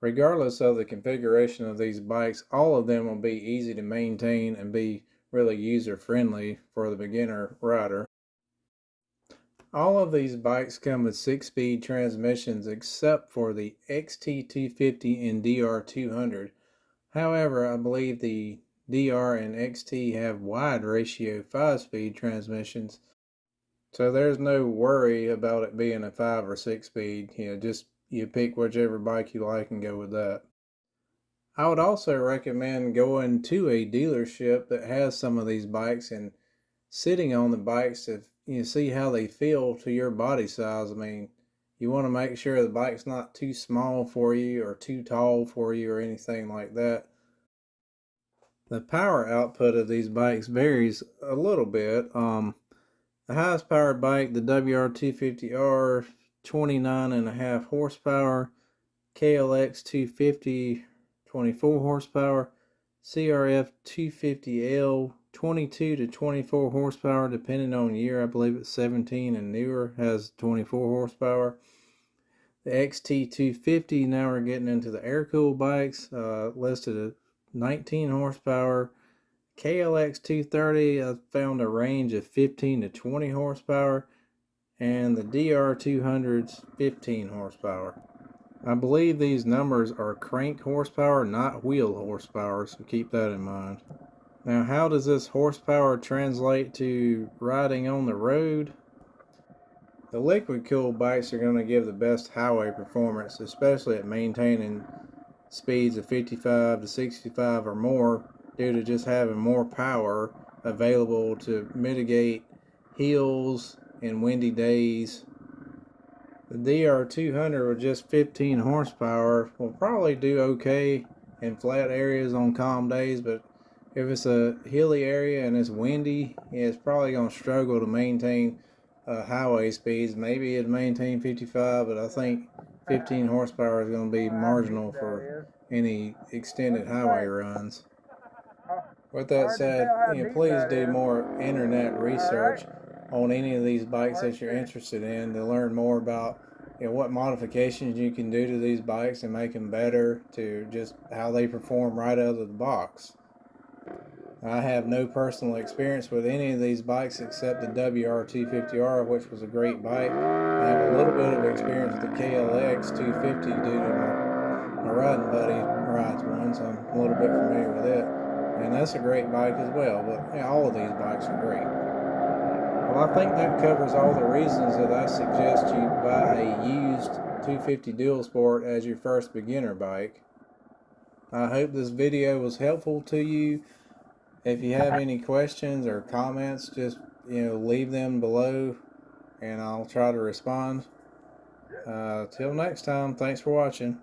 Regardless of the configuration of these bikes, all of them will be easy to maintain and be really user friendly for the beginner rider. All of these bikes come with 6-speed transmissions except for the XT250 and DR200. However, I believe the DR and XT have wide ratio 5-speed transmissions, so there's no worry about it being a 5 or 6-speed. Just you pick whichever bike you like and go with that. I would also recommend going to a dealership that has some of these bikes and sitting on the bikes to see how they feel to your body size. I mean, you want to make sure the bike's not too small for you or too tall for you or anything like that. The power output of these bikes varies a little bit. The highest powered bike, the WR250R, 29.5 horsepower, KLX 250, 24 horsepower, CRF 250L, 22 to 24 horsepower, depending on year. I believe it's 17 and newer, has 24 horsepower. The XT250, now we're getting into the air-cooled bikes, listed at 19 horsepower. KLX 230, I found a range of 15 to 20 horsepower. And the DR200's 15 horsepower. I believe these numbers are crank horsepower, not wheel horsepower, so keep that in mind. Now, how does this horsepower translate to riding on the road? The liquid-cooled bikes are going to give the best highway performance, especially at maintaining speeds of 55 to 65 or more, due to just having more power available to mitigate hills and windy days. The DR200 with just 15 horsepower will probably do okay in flat areas on calm days, but if it's a hilly area and it's windy, it's probably going to struggle to maintain highway speeds. Maybe it'll maintain 55, but I think 15 horsepower is going to be marginal for any extended highway runs. With that said, please do more internet research on any of these bikes that you're interested in to learn more about what modifications you can do to these bikes and make them better, to just how they perform right out of the box. I have no personal experience with any of these bikes except the WR250R, which was a great bike. I have a little bit of experience with the KLX 250 due to my riding buddy rides one, so I'm a little bit familiar with it. And that's a great bike as well, but all of these bikes are great. Well, I think that covers all the reasons that I suggest you buy a used 250 Dual Sport as your first beginner bike. I hope this video was helpful to you. If you have any questions or comments, just leave them below and I'll try to respond. Till next time, thanks for watching.